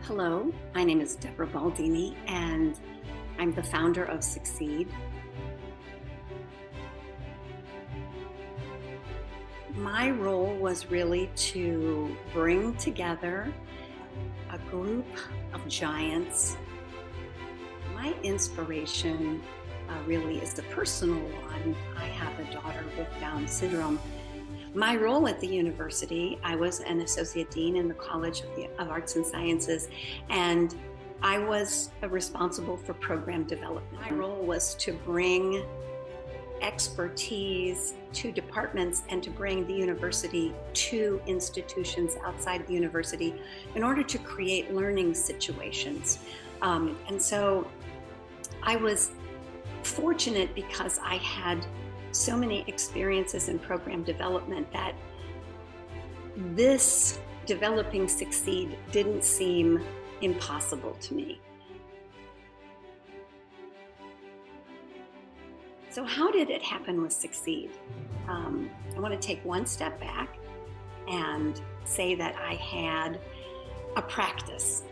Hello, my name is Deborah Baldini, and I'm the founder of Succeed. My role was really to bring together a group of giants. My inspiration really is the personal one. I have a daughter with Down syndrome. My role at the university, I was an associate dean in the College of Arts and Sciences, and I was responsible for program development. My role was to bring expertise to departments and to bring the university to institutions outside the university in order to create learning situations. And so I was fortunate because I had so many experiences in program development that this developing Succeed didn't seem impossible to me. So how did it happen with Succeed? I want to take one step back and say that I had a practice.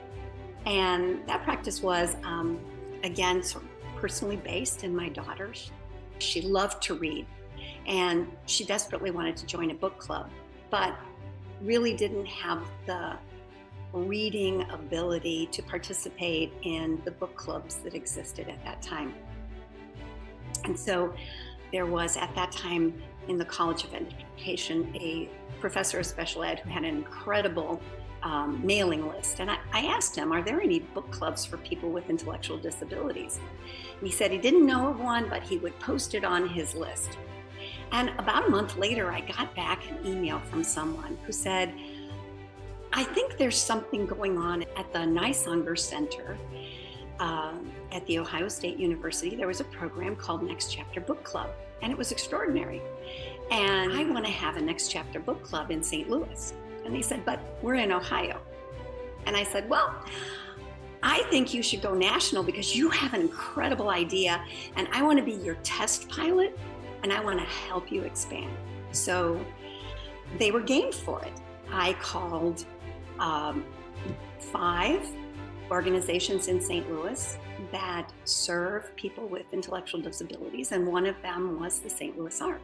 And that practice was, again, sort of personally based in my daughter. She loved to read, and she desperately wanted to join a book club, but really didn't have the reading ability to participate in the book clubs that existed at that time. And so there was, at that time in the College of Education, a professor of special ed who had an incredible mailing list. And I asked him, are there any book clubs for people with intellectual disabilities? And he said he didn't know of one, but he would post it on his list. And about a month later, I got back an email from someone who said, I think there's something going on at the Nysanger Center at the Ohio State University. There was a program called Next Chapter Book Club, and it was extraordinary. And I want to have a Next Chapter Book Club in St. Louis. And they said, but we're in Ohio. And I said, well, I think you should go national because you have an incredible idea, and I want to be your test pilot, and I want to help you expand. So they were game for it. I called 5 organizations in St. Louis that serve people with intellectual disabilities, and one of them was the St. Louis ARC.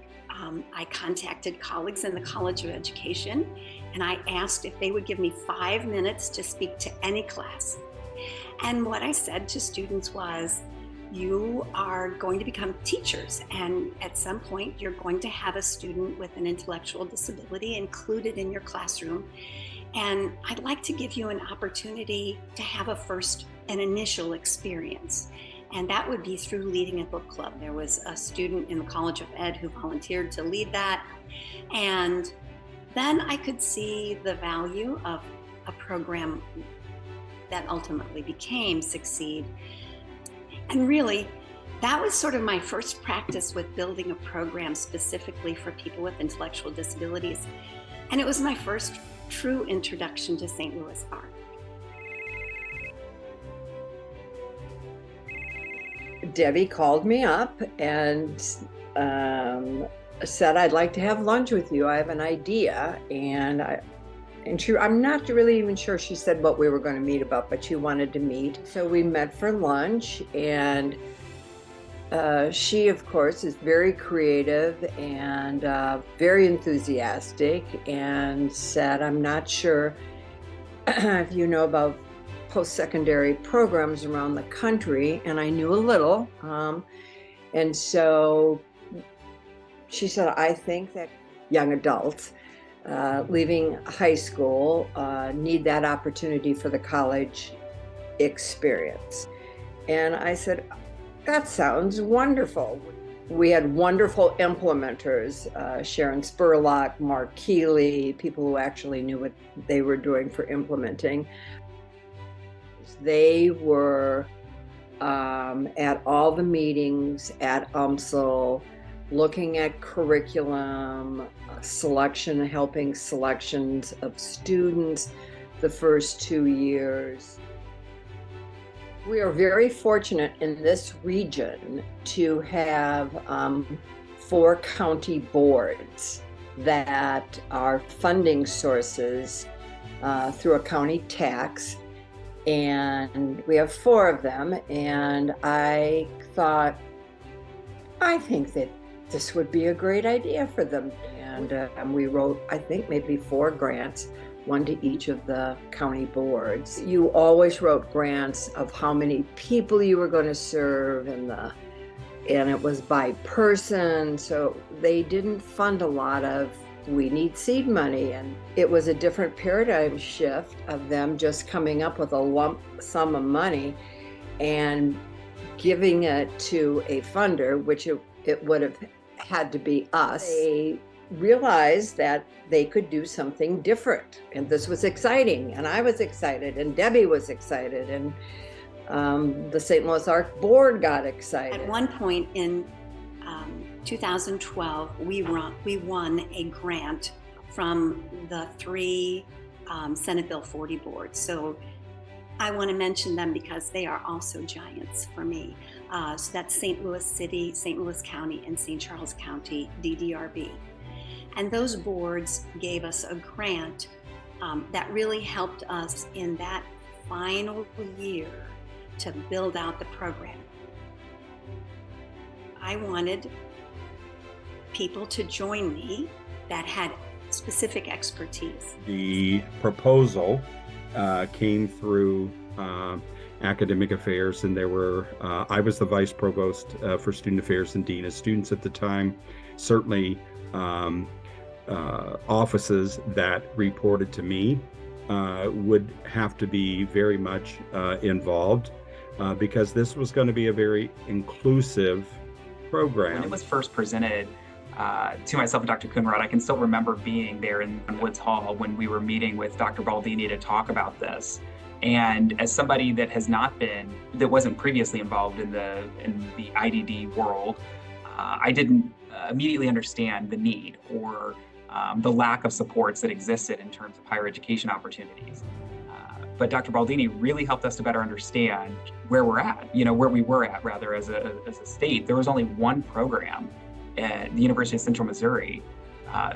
I contacted colleagues in the College of Education, and I asked if they would give me 5 minutes to speak to any class. And what I said to students was, you are going to become teachers, and at some point you're going to have a student with an intellectual disability included in your classroom. And I'd like to give you an opportunity to have an initial experience. And that would be through leading a book club. There was a student in the College of Ed who volunteered to lead that. And then I could see the value of a program that ultimately became Succeed. And really, that was sort of my first practice with building a program specifically for people with intellectual disabilities. And it was my first true introduction to St. Louis art. Debbie called me up and said, I'd like to have lunch with you. I have an idea. I'm not really even sure she said what we were going to meet about, but she wanted to meet. So we met for lunch, and she, of course, is very creative and very enthusiastic, and said, I'm not sure if you know about post-secondary programs around the country, and I knew a little. And so she said, I think that young adults leaving high school need that opportunity for the college experience. And I said, that sounds wonderful. We had wonderful implementers, Sharon Spurlock, Mark Keeley, people who actually knew what they were doing for implementing. They were at all the meetings at UMSL, looking at curriculum, selection, helping selections of students the first 2 years. We are very fortunate in this region to have 4 county boards that are funding sources through a county tax and we have 4 of them. And I thought, I think that this would be a great idea for them. And we wrote, I think, maybe 4 grants, one to each of the county boards. You always wrote grants of how many people you were going to serve, and it was by person. So they didn't fund a lot of, we need seed money. And it was a different paradigm shift of them just coming up with a lump sum of money and giving it to a funder, which it would have had to be us. They realized that they could do something different, and this was exciting, and I was excited, and Debbie was excited, and the St. Louis Arc Board got excited. At one point in 2012, we won a grant from the 3 Senate Bill 40 boards. So I want to mention them because they are also giants for me. So that's St. Louis City, St. Louis County, and St. Charles County, DDRB. And those boards gave us a grant that really helped us in that final year to build out the program. I wanted people to join me that had specific expertise. The proposal came through academic affairs, and there were, I was the vice provost for student affairs and dean of students at the time. Certainly offices that reported to me would have to be very much involved because this was going to be a very inclusive program. When it was first presented to myself and Dr. Coonrod, I can still remember being there in Woods Hall when we were meeting with Dr. Baldini to talk about this. And as somebody that wasn't previously involved in the IDD world, I didn't immediately understand the need or the lack of supports that existed in terms of higher education opportunities. But Dr. Baldini really helped us to better understand where we're at, where we were at rather as a state. There was only one program at the University of Central Missouri,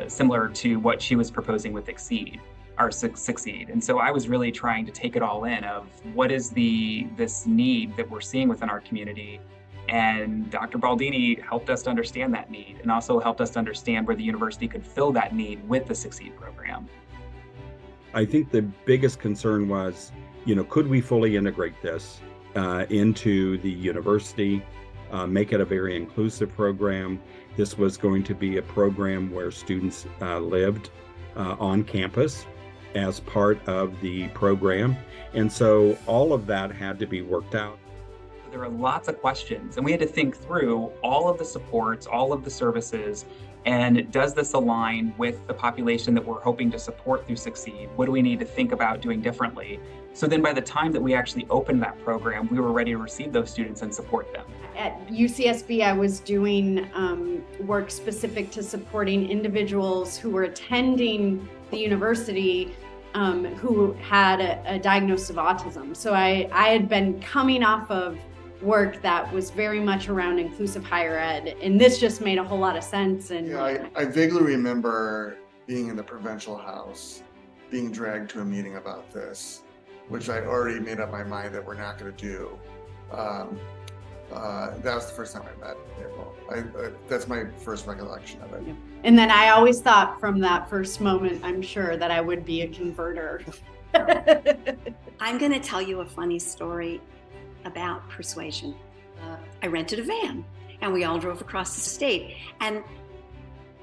similar to what she was proposing with Succeed. And so I was really trying to take it all in of what is this need that we're seeing within our community. And Dr. Baldini helped us to understand that need and also helped us to understand where the university could fill that need with the Succeed program. I think the biggest concern was, could we fully integrate this into the university, make it a very inclusive program? This was going to be a program where students lived on campus as part of the program. And so all of that had to be worked out. There were lots of questions, and we had to think through all of the supports, all of the services, and does this align with the population that we're hoping to support through Succeed? What do we need to think about doing differently? So then by the time that we actually opened that program, we were ready to receive those students and support them. At UCSB, I was doing work specific to supporting individuals who were attending the university who had a diagnosis of autism. So I had been coming off of work that was very much around inclusive higher ed, and this just made a whole lot of sense. And I vaguely remember being in the provincial house, being dragged to a meeting about this, which I'd already made up my mind that we're not going to do. That was the first time I met April. That's my first recollection of it. Yeah. And then I always thought from that first moment, I'm sure that I would be a converter. I'm going to tell you a funny story about persuasion. I rented a van and we all drove across the state. And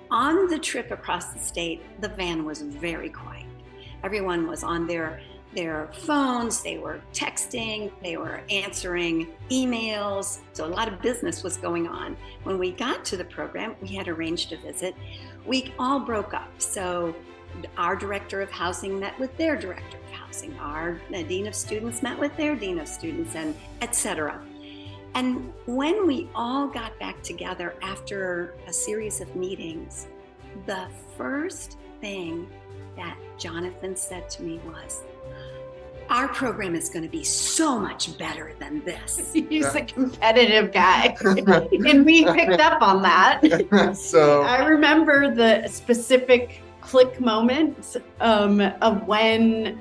on the trip across the state, the van was very quiet. Everyone was on their phones, they were texting, they were answering emails. So a lot of business was going on. When we got to the program, we had arranged a visit. We all broke up. So our director of housing met with their director of housing. Our dean of students met with their dean of students, and etc. And when we all got back together after a series of meetings, the first thing that Jonathan said to me was, our program is going to be so much better than this. He's a competitive guy. And we picked up on that. So I remember the specific click moment of when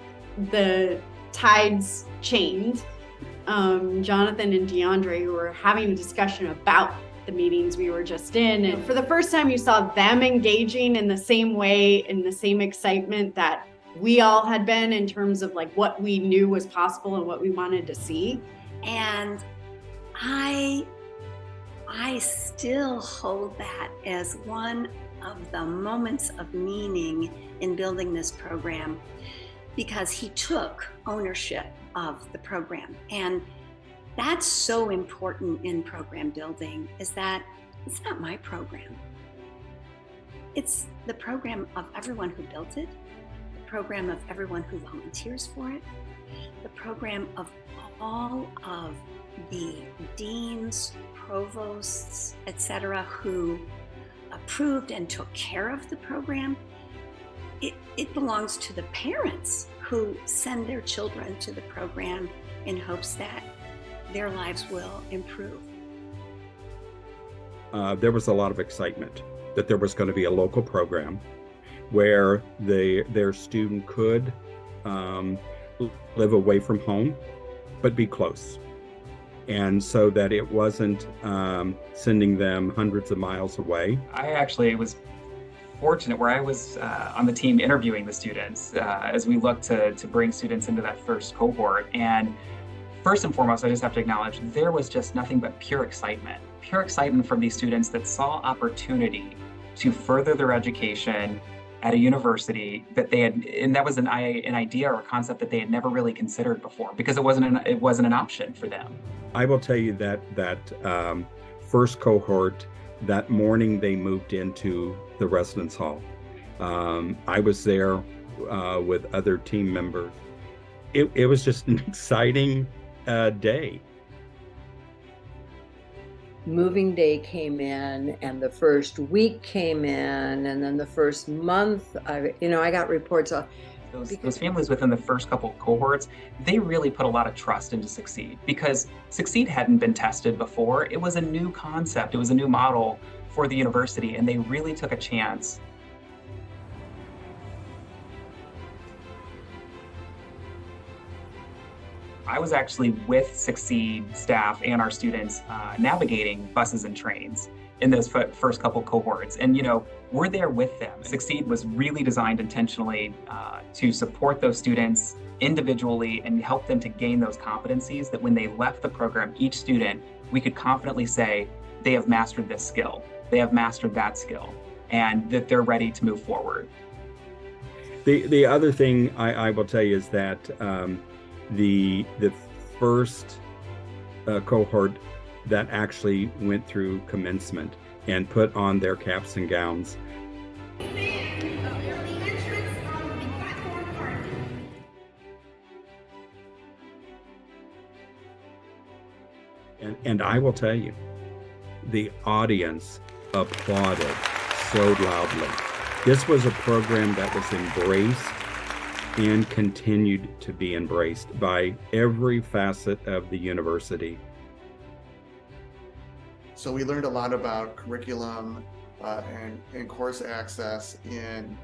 the tides changed. Jonathan and DeAndre were having a discussion about the meetings we were just in. And for the first time, you saw them engaging in the same way, in the same excitement that we all had been in terms of like what we knew was possible and what we wanted to see. And I still hold that as one of the moments of meaning in building this program, because he took ownership of the program. And that's so important in program building, is that it's not my program. It's the program of everyone who built it, the program of everyone who volunteers for it, the program of all of the deans, provosts, etc., who approved and took care of the program. It belongs to the parents who send their children to the program in hopes that their lives will improve. There was a lot of excitement that there was going to be a local program where their student could live away from home, but be close. And so that it wasn't sending them hundreds of miles away. I actually was fortunate where I was on the team interviewing the students as we looked to bring students into that first cohort. And first and foremost, I just have to acknowledge there was just nothing but pure excitement from these students that saw opportunity to further their education at a university that they had, and that was an idea or a concept that they had never really considered before, because it wasn't an option for them. I will tell you that first cohort, that morning they moved into the residence hall. I was there with other team members. It was just an exciting day. Moving day came in, and the first week came in, and then the first month, I got reports of those families within the first couple cohorts. They really put a lot of trust into Succeed, because Succeed hadn't been tested before. It was a new concept. It was a new model for the university, and they really took a chance. I was actually with Succeed staff and our students navigating buses and trains in those first couple cohorts. And, we're there with them. Succeed was really designed intentionally to support those students individually and help them to gain those competencies that when they left the program, each student, we could confidently say, they have mastered this skill, they have mastered that skill, and that they're ready to move forward. The other thing I will tell you is that the first cohort that actually went through commencement and put on their caps and gowns. And I will tell you, the audience applauded so loudly. This was a program that was embraced and continued to be embraced by every facet of the university. So we learned a lot about curriculum and course access, and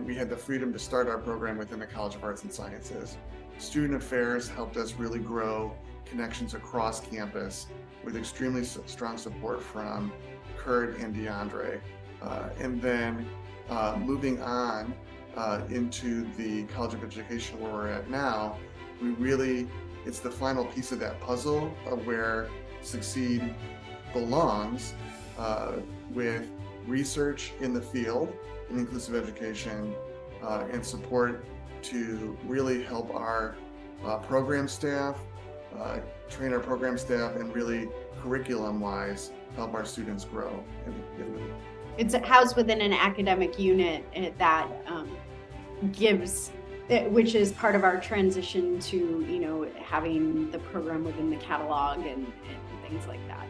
we had the freedom to start our program within the College of Arts and Sciences. Student Affairs helped us really grow connections across campus with extremely strong support from Curt and DeAndre. And then moving on into the College of Education where we're at now, it's the final piece of that puzzle of where Succeed belongs, with research in the field in inclusive education and support to really help our program staff, train our program staff, and really curriculum-wise help our students grow. It's housed within an academic unit that which is part of our transition to, having the program within the catalog and things like that.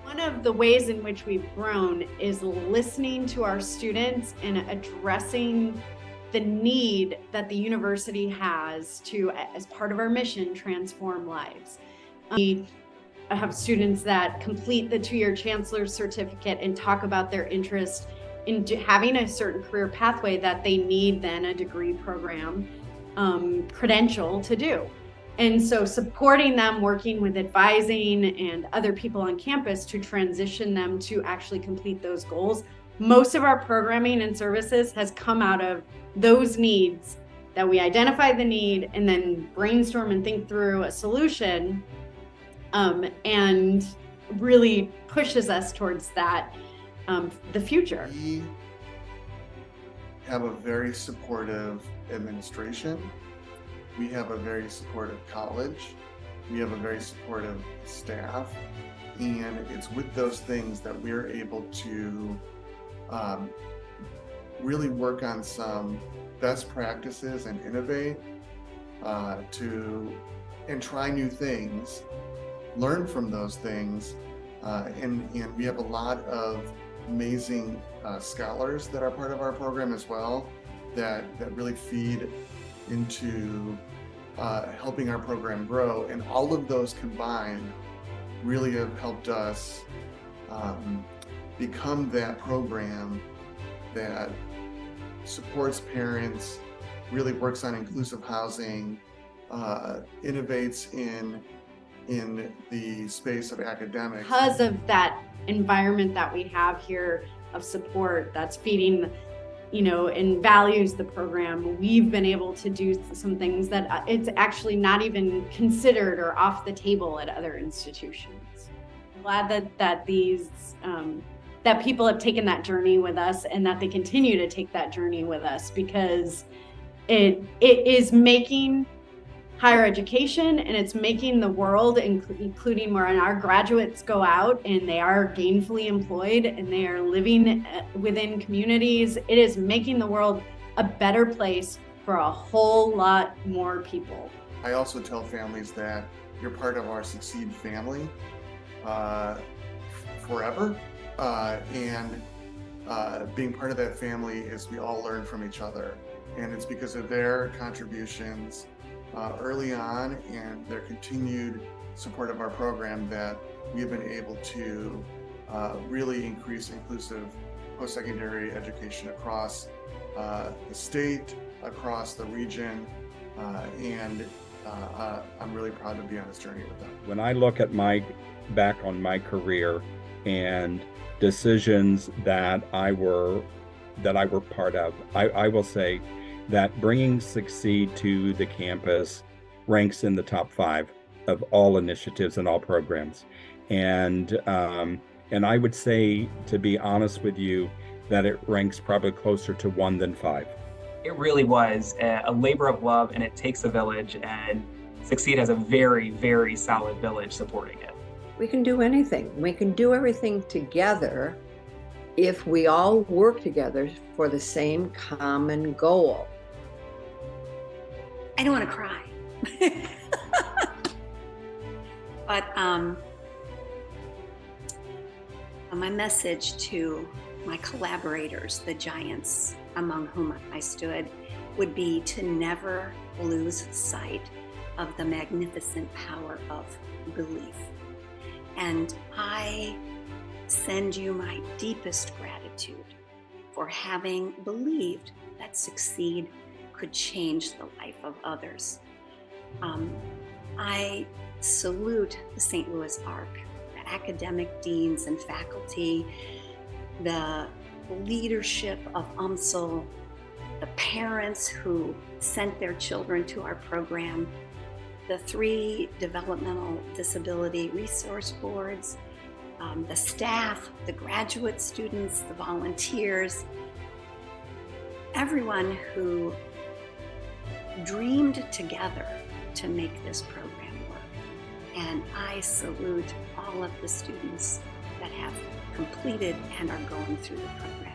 One of the ways in which we've grown is listening to our students and addressing the need that the university has to, as part of our mission, transform lives. We have students that complete the 2-year Chancellor's Certificate and talk about their interest in having a certain career pathway that they need then a degree program. credential to do. And so supporting them, working with advising and other people on campus to transition them to actually complete those goals. Most of our programming and services has come out of those needs, that we identify the need and then brainstorm and think through a solution, and really pushes us towards that, the future. We have a very supportive administration. We have a very supportive college. We have a very supportive staff. And it's with those things that we're able to really work on some best practices and innovate and try new things, learn from those things. And we have a lot of amazing scholars that are part of our program as well, that really feed into helping our program grow. And all of those combined really have helped us become that program that supports parents, really works on inclusive housing, innovates in the space of academics. Because of that environment that we have here of support that's feeding, and values the program, we've been able to do some things that it's actually not even considered or off the table at other institutions. I'm glad that these that people have taken that journey with us, and that they continue to take that journey with us, because it is making higher education, and it's making the world, including when our graduates go out and they are gainfully employed and they are living within communities, it is making the world a better place for a whole lot more people. I also tell families that you're part of our Succeed family forever. And being part of that family is we all learn from each other. And it's because of their contributions early on and their continued support of our program that we've been able to really increase inclusive post-secondary education across the state, across the region, and I'm really proud to be on this journey with them. When I look at back on my career and decisions that I were part of, I will say that bringing Succeed to the campus ranks in the top 5 of all initiatives and all programs. And I would say, to be honest with you, that it ranks probably closer to 1 than 5. It really was a labor of love, and it takes a village, and Succeed has a very, very solid village supporting it. We can do anything. We can do everything together if we all work together for the same common goal. I don't want to cry. But my message to my collaborators, the giants among whom I stood, would be to never lose sight of the magnificent power of belief. And I send you my deepest gratitude for having believed that Succeed could change the life of others. I salute the St. Louis ARC, the academic deans and faculty, the leadership of UMSL, the parents who sent their children to our program, the 3 developmental disability resource boards, the staff, the graduate students, the volunteers, everyone who dreamed together to make this program work. And I salute all of the students that have completed and are going through the program.